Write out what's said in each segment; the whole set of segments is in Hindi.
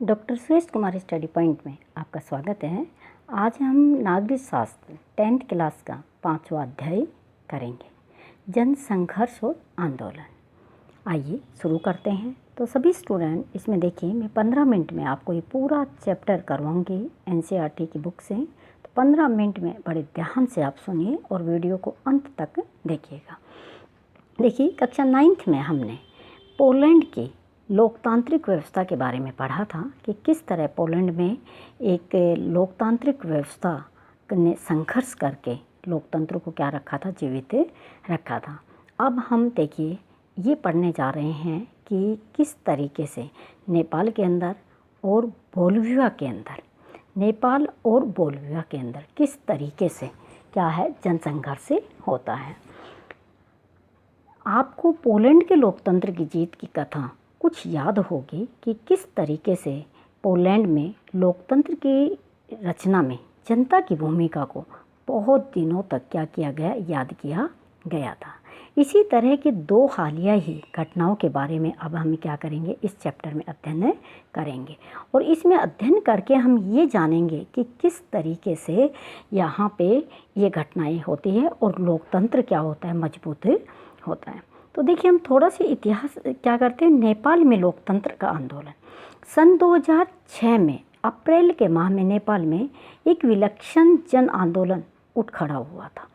Doctor Suresh Kumar study point में आपका स्वागत है। आज हम नागरिक शास्त्र 10th क्लास का 5वां अध्याय करेंगे, जन संघर्ष और आंदोलन। आइए शुरू करते हैं। तो सभी स्टूडेंट इसमें देखिए, मैं 15 मिनट में आपको ये पूरा चैप्टर करवाऊंगी NCERT की बुक से। तो 15 मिनट में बड़े ध्यान से आप सुनिए और वीडियो को अंत तक देखिएगा। देखिए, कक्षा 9th में हमने पोलैंड की लोकतांत्रिक व्यवस्था के बारे में पढ़ा था कि किस तरह पोलैंड में एक लोकतांत्रिक व्यवस्था ने संघर्ष करके लोकतंत्र को क्या रखा था, जीवित रखा था। अब हम देखिए ये पढ़ने जा रहे हैं कि किस तरीके से नेपाल के अंदर और बोल्विया के अंदर, नेपाल और बोल्विया के अंदर किस तरीके से क्या है जनसंघर्ष होता है। आपको पोलैंड के लोकतंत्र की जीत की कथा कुछ याद होगी कि किस तरीके से पोलैंड में लोकतंत्र की रचना में जनता की भूमिका को बहुत दिनों तक क्या किया गया, याद किया गया था। इसी तरह की दो हालिया ही घटनाओं के बारे में अब हम क्या करेंगे, इस चैप्टर में अध्ययन करेंगे। और इसमें अध्ययन करके हम ये जानेंगे कि किस तरीके से यहाँ पे ये घटनाएं होती है और लोकतंत्र क्या होता है, मजबूत होता है। तो देखिए, हम थोड़ा सा इतिहास क्या करते हैं। नेपाल में लोकतंत्र का आंदोलन सन 2006 में अप्रैल के माह में नेपाल में एक विलक्षण जन आंदोलन उठ खड़ा हुआ था।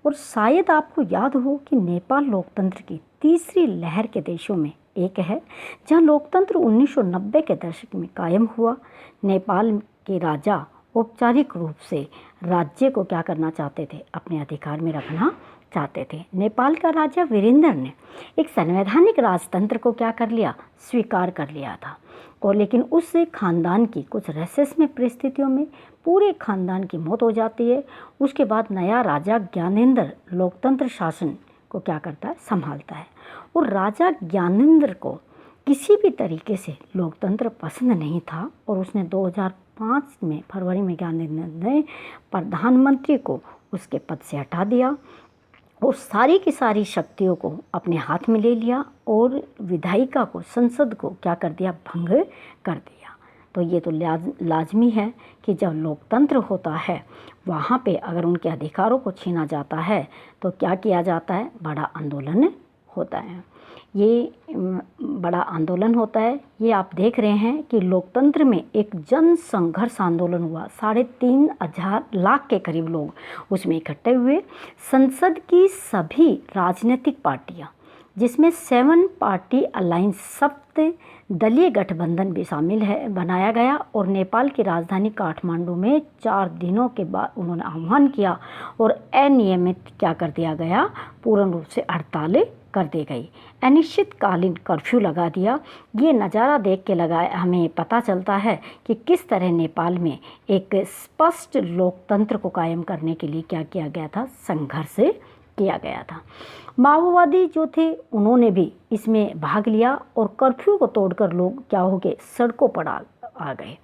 और शायद आपको याद हो कि नेपाल लोकतंत्र की तीसरी लहर के देशों में एक है, जहां लोकतंत्र 1990 के दशक में कायम हुआ। नेपाल के राजा औपचारिक रूप से राज्य को क्या करना चाहते थे, अपने अधिकार में रखना चाहते थे। नेपाल का राजा वीरेंद्र ने एक संवैधानिक राजतंत्र को क्या कर लिया, स्वीकार कर लिया था। और लेकिन उस खानदान की कुछ रहस्यमय परिस्थितियों में पूरे खानदान की मौत हो जाती है। उसके बाद नया राजा ज्ञानेंद्र लोकतंत्र शासन को क्या करता है, संभालता है। और राजा ज्ञानेंद्र को किसी भी तरीके से लोकतंत्र पसंद नहीं था और उसने 2005 में फरवरी में ज्ञानेंद्र ने प्रधानमंत्री को उसके पद से हटा दिया और सारी की सारी शक्तियों को अपने हाथ में ले लिया और विधायिका को, संसद को क्या कर दिया, भंग कर दिया। तो ये तो लाजमी है कि जब लोकतंत्र होता है वहाँ पे अगर उनके अधिकारों को छीना जाता है तो क्या किया जाता है, बड़ा आंदोलन होता है। ये बड़ा आंदोलन होता है। ये आप देख रहे हैं कि लोकतंत्र में एक जन संघर्ष आंदोलन हुआ। 3.5 लाख के करीब लोग उसमें इकट्ठे हुए। संसद की सभी राजनीतिक पार्टियां, जिसमें 7 पार्टी अलायंस, 7 दलीय गठबंधन भी शामिल है, बनाया गया। और नेपाल की राजधानी काठमांडू में 4 दिनों के बाद उन्होंने आह्वान किया और अनियमित क्या कर दिया गया, पूर्ण रूप से हड़ताल कर दी गई। अनिश्चितकालीन कर्फ्यू लगा दिया। ये नज़ारा देख के हमें पता चलता है कि किस तरह नेपाल में एक स्पष्ट लोकतंत्र को कायम करने के लिए क्या किया गया था, संघर्ष किया गया था। माओवादी जो थे उन्होंने भी इसमें भाग लिया और कर्फ्यू को तोड़कर लोग क्या हो गए, सड़कों पर आ गए।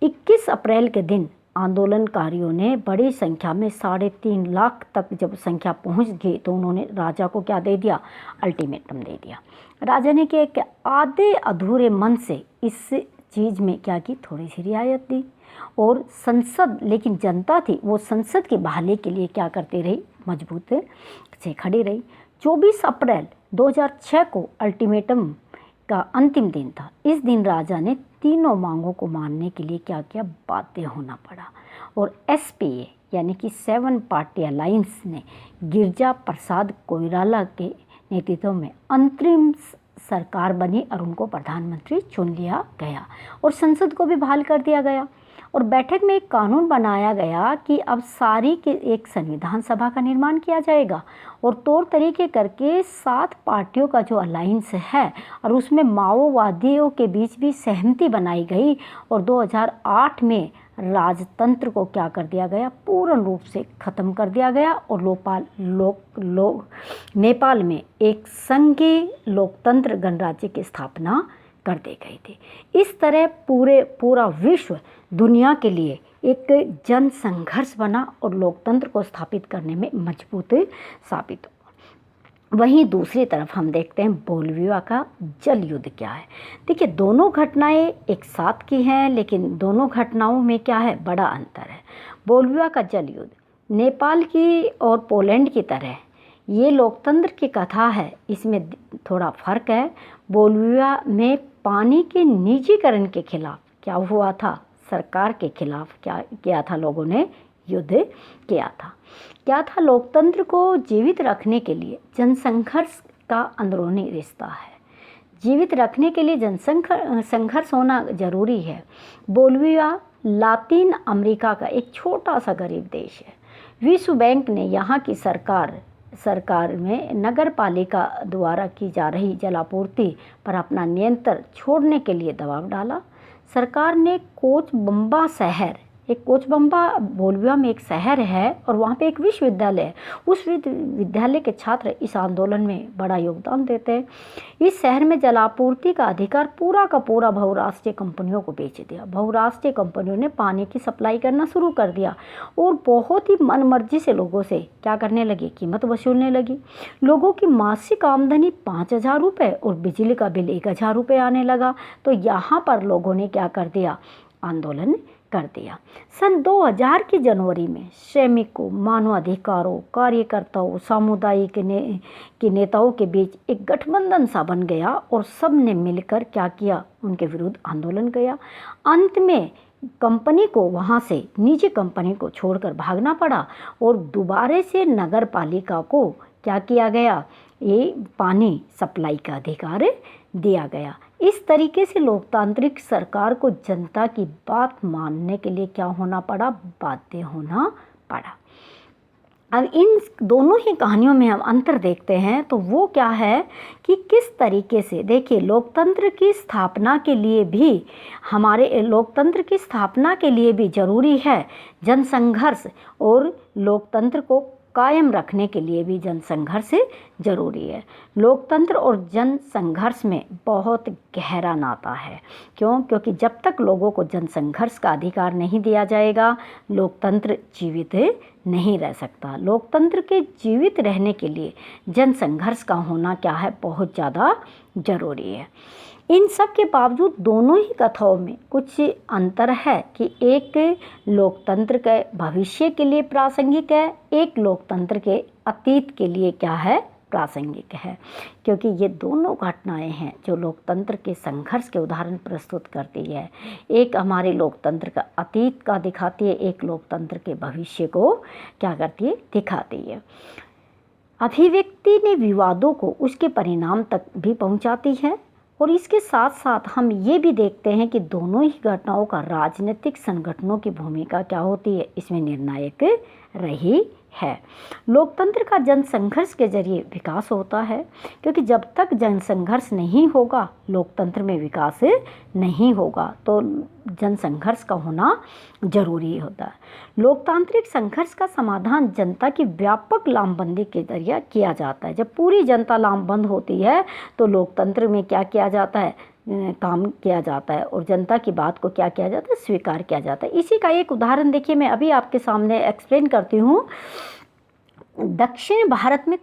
21 अप्रैल के दिन आंदोलनकारियों ने बड़ी संख्या में 3.5 लाख तक जब संख्या पहुंच गई तो उन्होंने राजा को क्या दे दिया, अल्टीमेटम दे दिया। राजा ने क्या कि आधे अधूरे मन से इस चीज़ में क्या की, थोड़ी सी रियायत दी। और संसद, लेकिन जनता थी वो संसद की बहाली के लिए क्या करती रही, मजबूत से खड़ी रही। 24 अप्रैल 2006 को अल्टीमेटम का अंतिम दिन था। इस दिन राजा ने तीनों मांगों को मानने के लिए क्या किया, बाध्य होना पड़ा। और SPA यानी कि 7 पार्टी अलायंस ने गिरजा प्रसाद कोइराला के नेतृत्व में अंतरिम सरकार बनी और उनको प्रधानमंत्री चुन लिया गया और संसद को भी बहाल कर दिया गया। और बैठक में एक कानून बनाया गया कि अब सारी के एक संविधान सभा का निर्माण किया जाएगा और तौर तरीके करके 7 पार्टियों का जो अलायंस है और उसमें माओवादियों के बीच भी सहमति बनाई गई। और 2008 में राजतंत्र को क्या कर दिया गया, पूर्ण रूप से ख़त्म कर दिया गया और नेपाल में एक संघीय लोकतंत्र गणराज्य की स्थापना कर दी गई थी। इस तरह पूरा विश्व दुनिया के लिए एक जन संघर्ष बना और लोकतंत्र को स्थापित करने में मजबूत साबित हुआ। वहीं दूसरी तरफ हम देखते हैं बोलिविया का जल युद्ध क्या है। देखिए, दोनों घटनाएं एक साथ की हैं, लेकिन दोनों घटनाओं में क्या है, बड़ा अंतर है। बोलिविया का जल युद्ध नेपाल की और पोलैंड की तरह ये लोकतंत्र की कथा है, इसमें थोड़ा फर्क है। बोलिविया में पानी के निजीकरण के खिलाफ क्या हुआ था, सरकार के खिलाफ क्या किया था, लोगों ने युद्ध किया था। क्या था, लोकतंत्र को जीवित रखने के लिए जनसंघर्ष का अंदरूनी रिश्ता है। जीवित रखने के लिए संघर्ष होना जरूरी है। बोलिविया लातीन अमेरिका का एक छोटा सा गरीब देश है। विश्व बैंक ने यहाँ की सरकार में नगर पालिका द्वारा की जा रही जलापूर्ति पर अपना नियंत्रण छोड़ने के लिए दबाव डाला। सरकार ने कोचबम्बा बोलिविया में एक शहर है और वहाँ पे एक विश्वविद्यालय है। उस विद्यालय के छात्र इस आंदोलन में बड़ा योगदान देते हैं। इस शहर में जलापूर्ति का अधिकार पूरा का पूरा बहुराष्ट्रीय कंपनियों को बेच दिया। बहुराष्ट्रीय कंपनियों ने पानी की सप्लाई करना शुरू कर दिया और बहुत ही मनमर्जी से लोगों से क्या करने लगी, कीमत वसूलने लगी। लोगों की मासिक आमदनी 5,000 रुपये और बिजली का बिल 1,000 रुपये आने लगा। तो यहाँ पर लोगों ने क्या कर दिया, आंदोलन कर दिया। सन 2000 की जनवरी में श्रमिकों, मानवाधिकारों, कार्यकर्ताओं, सामुदायिक के नेताओं के बीच एक गठबंधन सा बन गया और सब ने मिलकर क्या किया, उनके विरुद्ध आंदोलन किया। अंत में कंपनी को वहाँ से निजी कंपनी को छोड़कर भागना पड़ा और दोबारा से नगर पालिका को क्या किया गया, ये पानी सप्लाई का अधिकार दिया गया। इस तरीके से लोकतांत्रिक सरकार को जनता की बात मानने के लिए क्या होना पड़ा, बाध्य होना पड़ा। अब इन दोनों ही कहानियों में हम अंतर देखते हैं, तो वो क्या है कि किस तरीके से, देखिए, लोकतंत्र की स्थापना के लिए भी ज़रूरी है जनसंघर्ष, और लोकतंत्र को कायम रखने के लिए भी जनसंघर्ष जरूरी है। लोकतंत्र और जनसंघर्ष में बहुत गहरा नाता है। क्यों? क्योंकि जब तक लोगों को जनसंघर्ष का अधिकार नहीं दिया जाएगा, लोकतंत्र जीवित नहीं रह सकता। लोकतंत्र के जीवित रहने के लिए जनसंघर्ष का होना क्या है, बहुत ज़्यादा ज़रूरी है। इन सब के बावजूद दोनों ही कथाओं में कुछ अंतर है कि एक लोकतंत्र के भविष्य के लिए प्रासंगिक है, एक लोकतंत्र के अतीत के लिए क्या है, प्रासंगिक है। क्योंकि ये दोनों घटनाएं हैं जो लोकतंत्र के संघर्ष के उदाहरण प्रस्तुत करती है। एक हमारे लोकतंत्र का अतीत का दिखाती है, एक लोकतंत्र के भविष्य को क्या करती है, दिखाती है। अभिव्यक्ति ने विवादों को उसके परिणाम तक भी पहुंचाती है, और इसके साथ साथ हम ये भी देखते हैं कि दोनों ही घटनाओं का राजनीतिक संगठनों की भूमिका क्या होती है, इसमें निर्णायक रही है। लोकतंत्र का जनसंघर्ष के जरिए विकास होता है, क्योंकि जब तक जनसंघर्ष नहीं होगा लोकतंत्र में विकास नहीं होगा। तो जनसंघर्ष का होना जरूरी होता है। लोकतांत्रिक संघर्ष का समाधान जनता की व्यापक लामबंदी के जरिए किया जाता है। जब पूरी जनता लामबंद होती है तो लोकतंत्र में क्या किया जाता है, काम किया जाता है, और जनता की बात को क्या किया जाता है, स्वीकार किया जाता है। इसी का एक उदाहरण देखिए, मैं अभी आपके सामने एक्सप्लेन करती हूँ। दक्षिण भारत में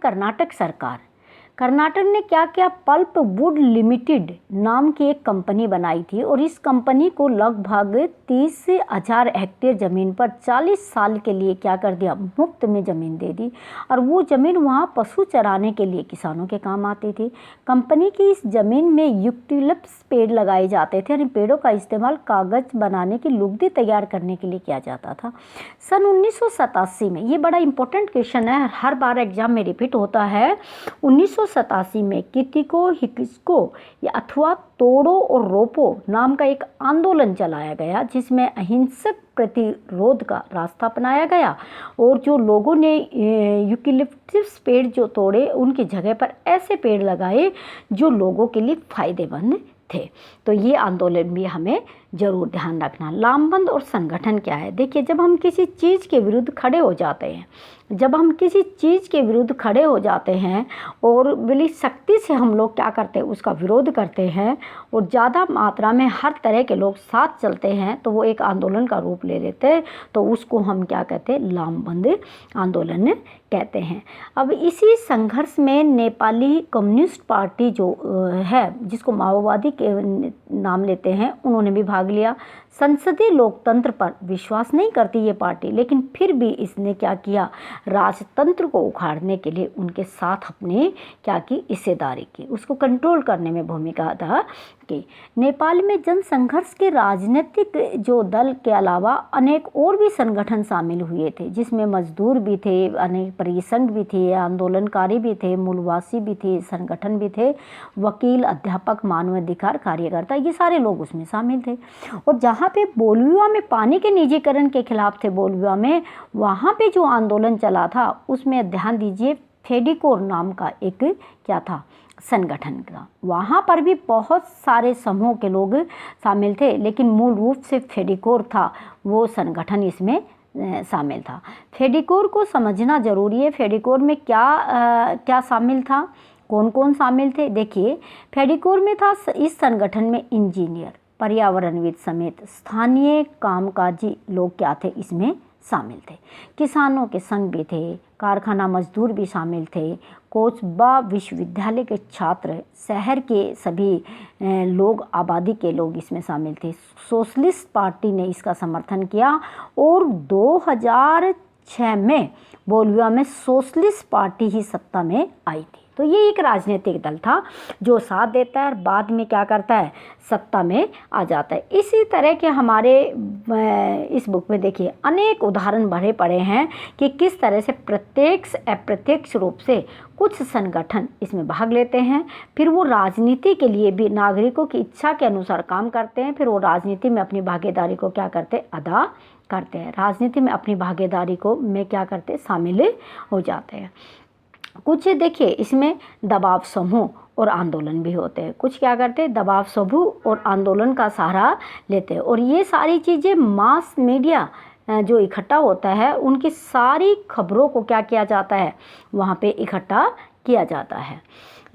कर्नाटक ने क्या किया, पल्प वुड लिमिटेड नाम की एक कंपनी बनाई थी, और इस कंपनी को लगभग 30,000 हेक्टेयर ज़मीन पर 40 साल के लिए क्या कर दिया, मुफ्त में ज़मीन दे दी। और वो ज़मीन वहाँ पशु चराने के लिए किसानों के काम आती थी। कंपनी की इस ज़मीन में यूकेलिप्टस पेड़ लगाए जाते थे, और इन पेड़ों का इस्तेमाल कागज़ बनाने की लुगदी तैयार करने के लिए किया जाता था। सन 1987 में, ये बड़ा इंपॉर्टेंट क्वेश्चन है, हर बार एग्जाम में रिपीट होता है। 1987 में कितिको हिकिस्को अथवा तोड़ो और रोपो नाम का एक आंदोलन चलाया गया, जिसमें अहिंसक प्रतिरोध का रास्ता अपनाया गया, और जो लोगों ने यूकेलिप्टस पेड़ जो तोड़े, उनकी जगह पर ऐसे पेड़ लगाए जो लोगों के लिए फ़ायदेमंद थे। तो ये आंदोलन भी हमें ज़रूर ध्यान रखना। लामबंद और संगठन क्या है? देखिए, जब हम किसी चीज़ के विरुद्ध खड़े हो जाते हैं, जब हम किसी चीज़ के विरुद्ध खड़े हो जाते हैं और बड़ी सख्ती से हम लोग क्या करते हैं, उसका विरोध करते हैं और ज़्यादा मात्रा में हर तरह के लोग साथ चलते हैं, तो वो एक आंदोलन का रूप ले लेते हैं। तो उसको हम क्या कहते हैं? लामबंद आंदोलन कहते हैं। अब इसी संघर्ष में नेपाली कम्युनिस्ट पार्टी जो है, जिसको माओवादी के नाम लेते हैं, उन्होंने भी भाग लिया। संसदीय लोकतंत्र पर विश्वास नहीं करती ये पार्टी, लेकिन फिर भी इसने क्या किया? राजतंत्र को उखाड़ने के लिए उनके साथ अपने क्या की? हिस्सेदारी की, उसको कंट्रोल करने में भूमिका अदा की। नेपाल में जनसंघर्ष के राजनीतिक जो दल के अलावा अनेक और भी संगठन शामिल हुए थे, जिसमें मजदूर भी थे, अनेक परिसंघ भी थे, आंदोलनकारी भी थे, मूलवासी भी थे, संगठन भी थे, वकील, अध्यापक, मानवाधिकार कार्यकर्ता, ये सारे लोग उसमें शामिल थे। और जहाँ पे बोलिविया में पानी के निजीकरण के खिलाफ थे, बोलिविया में, वहाँ पे जो आंदोलन चला था उसमें ध्यान दीजिए, फेडिकोर नाम का एक क्या था? संगठन का। वहाँ पर भी बहुत सारे समूह के लोग शामिल थे, लेकिन मूल रूप से फेडिकोर था वो संगठन इसमें शामिल था। फेडिकोर को समझना जरूरी है। फेडिकोर में क्या शामिल था, कौन कौन शामिल थे? देखिए, फेडिकोर में था, इस संगठन में इंजीनियर, पर्यावरणविद समेत स्थानीय कामकाजी लोग क्या थे? इसमें शामिल थे। किसानों के संघ भी थे, कारखाना मजदूर भी शामिल थे, कोचबा विश्वविद्यालय के छात्र, शहर के सभी लोग, आबादी के लोग इसमें शामिल थे। सोशलिस्ट पार्टी ने इसका समर्थन किया और 2006 में बोलिविया में सोशलिस्ट पार्टी ही सत्ता में आई थी। तो ये एक राजनीतिक दल था जो साथ देता है और बाद में क्या करता है? सत्ता में आ जाता है। इसी तरह के हमारे इस बुक में देखिए अनेक उदाहरण भरे पड़े हैं कि किस तरह से प्रत्यक्ष अप्रत्यक्ष रूप से कुछ संगठन इसमें भाग लेते हैं, फिर वो राजनीति के लिए भी नागरिकों की इच्छा के अनुसार काम करते हैं, फिर वो राजनीति में अपनी भागीदारी को क्या करते हैं? अदा करते हैं। राजनीति में अपनी भागीदारी को में क्या करते हैं? शामिल हो जाते हैं। कुछ देखिए इसमें दबाव समूह और आंदोलन भी होते हैं। कुछ क्या करते हैं? दबाव समूह और आंदोलन का सहारा लेते हैं। और ये सारी चीज़ें मास मीडिया जो इकट्ठा होता है, उनकी सारी खबरों को क्या किया जाता है? वहाँ पे इकट्ठा किया जाता है।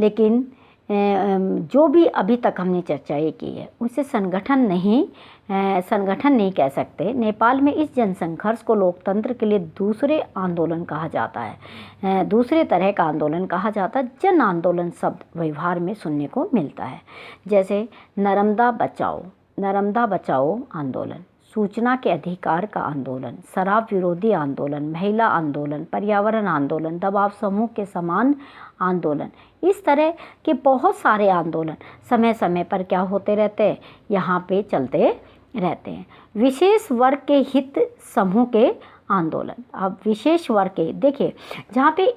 लेकिन जो भी अभी तक हमने चर्चाएं की है, उसे संगठन नहीं कह सकते। नेपाल में इस जनसंघर्ष को लोकतंत्र के लिए दूसरे आंदोलन कहा जाता है, दूसरे तरह का आंदोलन कहा जाता है। जन आंदोलन शब्द व्यवहार में सुनने को मिलता है, जैसे नर्मदा बचाओ आंदोलन, सूचना के अधिकार का आंदोलन, शराब विरोधी आंदोलन, महिला आंदोलन, पर्यावरण आंदोलन, दबाव समूह के समान आंदोलन। इस तरह के बहुत सारे आंदोलन समय समय पर क्या होते रहते हैं? यहाँ पे चलते रहते हैं। विशेष वर्ग के हित समूह के आंदोलन। अब विशेष वर्ग के, देखिए जहाँ पे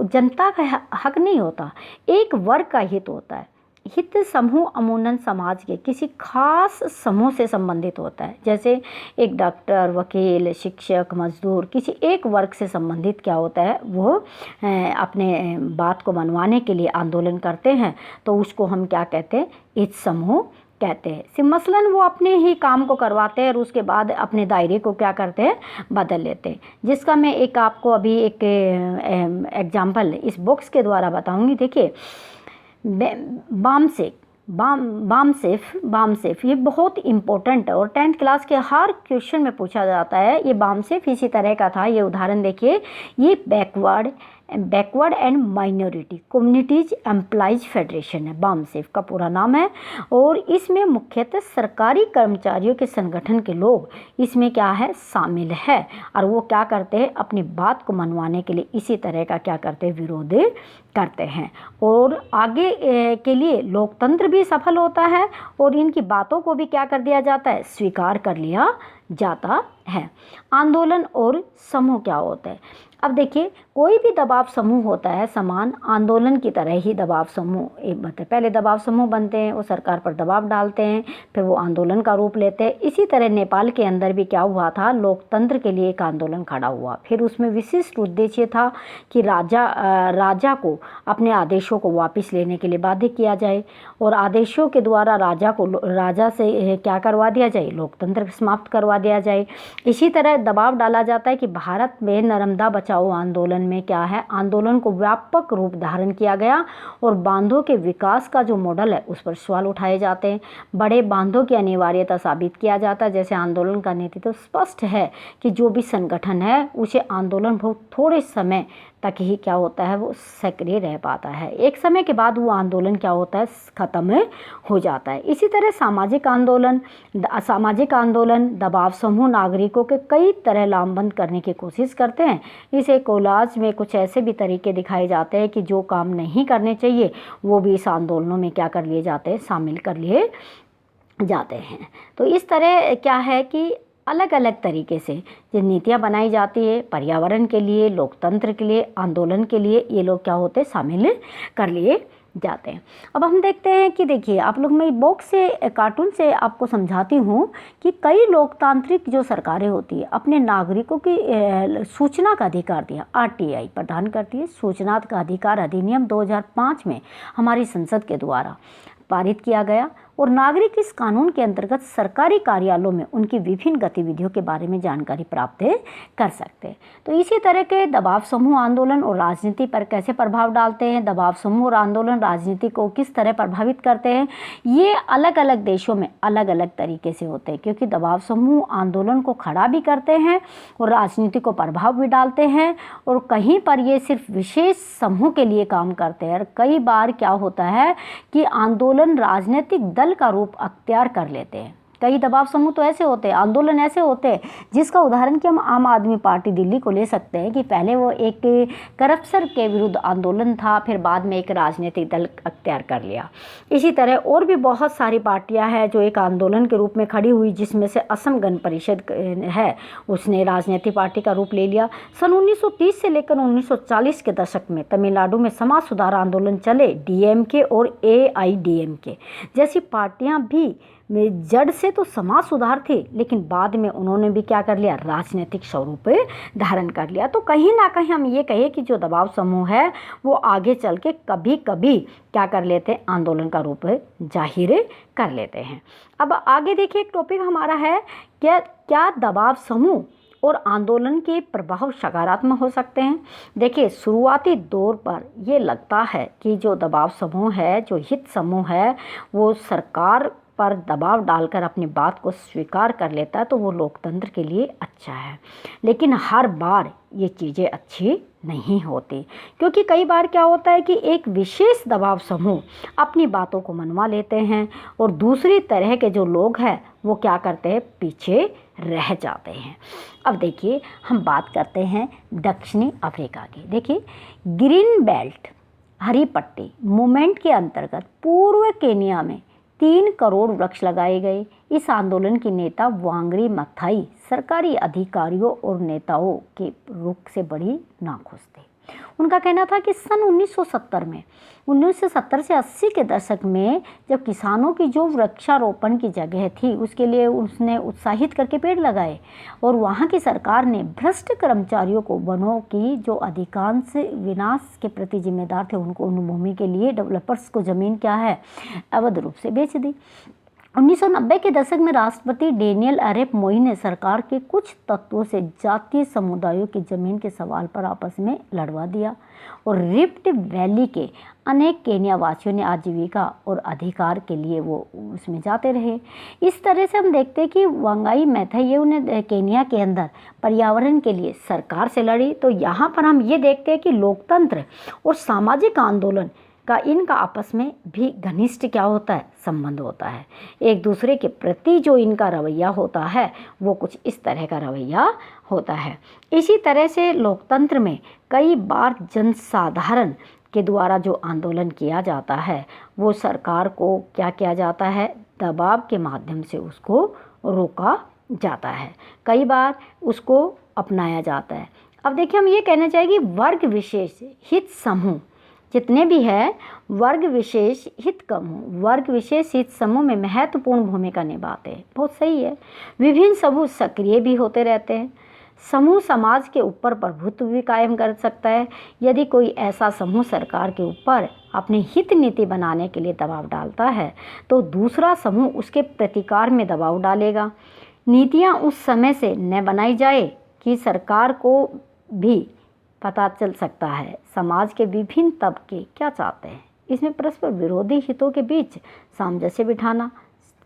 जनता का हक नहीं होता, एक वर्ग का हित होता है। हित समूह अमूमन समाज के किसी खास समूह से संबंधित होता है, जैसे एक डॉक्टर, वकील, शिक्षक, मजदूर, किसी एक वर्ग से संबंधित क्या होता है? वो अपने बात को मनवाने के लिए आंदोलन करते हैं, तो उसको हम क्या कहते हैं? हित समूह कहते हैं। मसलन वो अपने ही काम को करवाते हैं और उसके बाद अपने दायरे को क्या करते हैं? बदल लेते हैं। जिसका मैं एक आपको अभी एक एग्जाम्पल इस बुक्स के द्वारा बताऊंगी। देखिए बामसेफ ये बहुत इम्पोर्टेंट है और 10th क्लास के हर क्वेश्चन में पूछा जाता है। ये बामसेफ इसी तरह का था। ये उदाहरण देखिए, ये backward and minority communities employees federation है, बामसेफ का पूरा नाम है। और इसमें मुख्यतः सरकारी कर्मचारियों के संगठन के लोग इसमें क्या है? शामिल है। और वो क्या करते हैं? अपनी बात को मनवाने के लिए इसी तरह का क्या करते हैं? विरोध करते हैं। और आगे के लिए लोकतंत्र भी सफल होता है और इनकी बातों को भी क्या कर दिया जाता है? स्वीकार कर लिया जाता है। आंदोलन और समूह क्या होता है? अब देखिए, कोई भी दबाव समूह होता है समान आंदोलन की तरह ही दबाव समूह एक बनते हैं। पहले दबाव समूह बनते हैं, वो सरकार पर दबाव डालते हैं, फिर वो आंदोलन का रूप लेते हैं। इसी तरह नेपाल के अंदर भी क्या हुआ था, लोकतंत्र के लिए एक आंदोलन खड़ा हुआ। फिर उसमें विशिष्ट उद्देश्य था कि राजा को अपने आदेशों को वापस लेने के लिए बाध्य किया जाए और आदेशों के द्वारा राजा से क्या करवा दिया जाए, लोकतंत्र समाप्त करवा दिया जाए। इसी तरह दबाव डाला जाता है कि भारत में नर्मदा बचाओ आंदोलन में क्या है, आंदोलन को व्यापक रूप धारण किया गया और बांधों के विकास का जो मॉडल है उस पर सवाल उठाए जाते हैं। बड़े बांधों की अनिवार्यता साबित किया जाता है। जैसे आंदोलन का नेतृत्व स्पष्ट है कि जो भी संगठन है उसे आंदोलन बहुत थोड़े समय तक ही क्या होता है, वो सक्रिय रह पाता है। एक समय के बाद वो आंदोलन क्या होता है, ख़त्म हो जाता है। इसी तरह सामाजिक आंदोलन दबाव समूह नागरिकों के कई तरह लामबंद करने की कोशिश करते हैं। इस कोलाज में कुछ ऐसे भी तरीके दिखाए जाते हैं कि जो काम नहीं करने चाहिए वो भी इस आंदोलनों में क्या कर लिए जाते हैं, शामिल कर लिए जाते हैं। तो इस तरह क्या है कि अलग अलग तरीके से जो नीतियाँ बनाई जाती है पर्यावरण के लिए, लोकतंत्र के लिए, आंदोलन के लिए, ये लोग क्या होते हैं, शामिल कर लिए जाते हैं। अब हम देखते हैं कि देखिए, आप लोग मैं बॉक्स से कार्टून से आपको समझाती हूँ कि कई लोकतांत्रिक जो सरकारें होती है अपने नागरिकों की सूचना का अधिकार दिया, RTI प्रदान करती है। सूचना का अधिकार अधिनियम 2005 में हमारी संसद के द्वारा पारित किया गया और नागरिक इस कानून के अंतर्गत सरकारी कार्यालयों में उनकी विभिन्न गतिविधियों के बारे में जानकारी प्राप्त कर सकते हैं। तो इसी तरह के दबाव समूह आंदोलन और राजनीति पर कैसे प्रभाव डालते हैं, दबाव समूह और आंदोलन राजनीति को किस तरह प्रभावित करते हैं, ये अलग अलग देशों में अलग अलग तरीके से होते हैं। क्योंकि दबाव समूह आंदोलन को खड़ा भी करते हैं और राजनीति को प्रभाव भी डालते हैं और कहीं पर ये सिर्फ विशेष समूह के लिए काम करते हैं। और कई बार क्या होता है कि आंदोलन राजनीतिक दल का रूप अख्तियार कर लेते हैं। कई दबाव समूह तो ऐसे होते हैं, आंदोलन ऐसे होते हैं जिसका उदाहरण कि हम आम आदमी पार्टी दिल्ली को ले सकते हैं कि पहले वो एक करप्शन के विरुद्ध आंदोलन था, फिर बाद में एक राजनीतिक दल अख्तियार कर लिया। इसी तरह और भी बहुत सारी पार्टियां हैं जो एक आंदोलन के रूप में खड़ी हुई, जिसमें से असम गण परिषद है, उसने राजनीतिक पार्टी का रूप ले लिया। सन 1930 से लेकर 1940 के दशक में तमिलनाडु में समाज सुधार आंदोलन चले। DMK और AIDMK जैसी पार्टियां भी जड़ से तो समाज सुधार थे, लेकिन बाद में उन्होंने भी क्या कर लिया, राजनीतिक स्वरूप धारण कर लिया। तो कहीं ना कहीं हम ये कहें कि जो दबाव समूह है वो आगे चल के कभी कभी क्या कर लेते हैं, आंदोलन का रूप जाहिर कर लेते हैं। अब आगे देखिए, एक टॉपिक हमारा है क्या दबाव समूह और आंदोलन के प्रभाव सकारात्मक हो सकते हैं। देखिए, शुरुआती दौर पर ये लगता है कि जो दबाव समूह है, जो हित समूह है, वो सरकार पर दबाव डालकर अपनी बात को स्वीकार कर लेता है, तो वो लोकतंत्र के लिए अच्छा है। लेकिन हर बार ये चीज़ें अच्छी नहीं होती, क्योंकि कई बार क्या होता है कि एक विशेष दबाव समूह अपनी बातों को मनवा लेते हैं और दूसरी तरह के जो लोग हैं वो क्या करते हैं, पीछे रह जाते हैं। अब देखिए, हम बात करते हैं दक्षिणी अफ्रीका की। देखिए, ग्रीन बेल्ट हरी पट्टी मूवमेंट के अंतर्गत पूर्व केनिया में 3 करोड़ वृक्ष लगाए गए। इस आंदोलन के नेता वांगरी माथाई सरकारी अधिकारियों और नेताओं के रुख से बड़ी नाखुश थे। उनका कहना था कि सन 1970 से 80 के दशक में जब किसानों की जो वृक्षारोपण की जगह थी उसके लिए उसने उत्साहित करके पेड़ लगाए और वहाँ की सरकार ने भ्रष्ट कर्मचारियों को वनों की जो अधिकांश विनाश के प्रति जिम्मेदार थे उनको उन भूमि के लिए डेवलपर्स को ज़मीन क्या है, अवैध रूप से बेच दी। 1990 के दशक में राष्ट्रपति डेनियल अरेप मोई ने सरकार के कुछ तत्वों से जातीय समुदायों की जमीन के सवाल पर आपस में लड़वा दिया और रिफ्ट वैली के अनेक केन्या वासियों ने आजीविका और अधिकार के लिए वो उसमें जाते रहे। इस तरह से हम देखते हैं कि वांगाई मैथाई ये उन्हें केन्या के अंदर पर्यावरण के लिए सरकार से लड़ी। तो यहाँ पर हम ये देखते हैं कि लोकतंत्र और सामाजिक आंदोलन का इनका आपस में भी घनिष्ठ क्या होता है, संबंध होता है। एक दूसरे के प्रति जो इनका रवैया होता है वो कुछ इस तरह का रवैया होता है। इसी तरह से लोकतंत्र में कई बार जनसाधारण के द्वारा जो आंदोलन किया जाता है वो सरकार को क्या किया जाता है, दबाव के माध्यम से उसको रोका जाता है, कई बार उसको अपनाया जाता है। अब देखिए, हम ये कहना चाहिए कि वर्ग विशेष हित समूह जितने भी है, वर्ग विशेष हित समूह, वर्ग विशेष हित समूह में महत्वपूर्ण भूमिका निभाते हैं। बहुत सही है। विभिन्न समूह सक्रिय भी होते रहते हैं। समूह समाज के ऊपर प्रभुत्व भी कायम कर सकता है। यदि कोई ऐसा समूह सरकार के ऊपर अपनी हित नीति बनाने के लिए दबाव डालता है तो दूसरा समूह उसके प्रतिकार में दबाव डालेगा। नीतियां उस समय से न बनाई जाए कि सरकार को भी पता चल सकता है समाज के विभिन्न तबके क्या चाहते हैं। इसमें परस्पर विरोधी हितों के बीच सामंजस्य बिठाना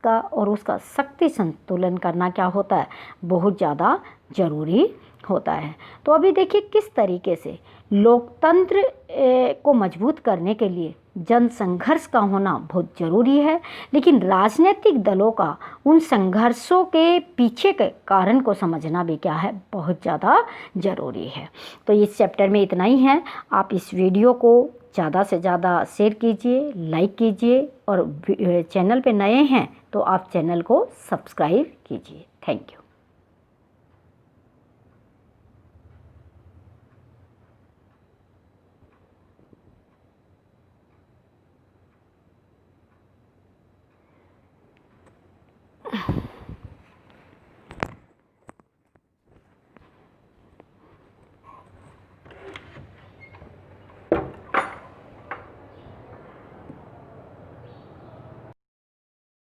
का और उसका शक्ति संतुलन करना क्या होता है, बहुत ज़्यादा ज़रूरी होता है। तो अभी देखिए किस तरीके से लोकतंत्र को मजबूत करने के लिए जन संघर्ष का होना बहुत ज़रूरी है, लेकिन राजनीतिक दलों का उन संघर्षों के पीछे के कारण को समझना भी क्या है, बहुत ज़्यादा ज़रूरी है। तो इस चैप्टर में इतना ही है। आप इस वीडियो को ज़्यादा से ज़्यादा शेयर कीजिए, लाइक कीजिए और चैनल पे नए हैं तो आप चैनल को सब्सक्राइब कीजिए। Thank you.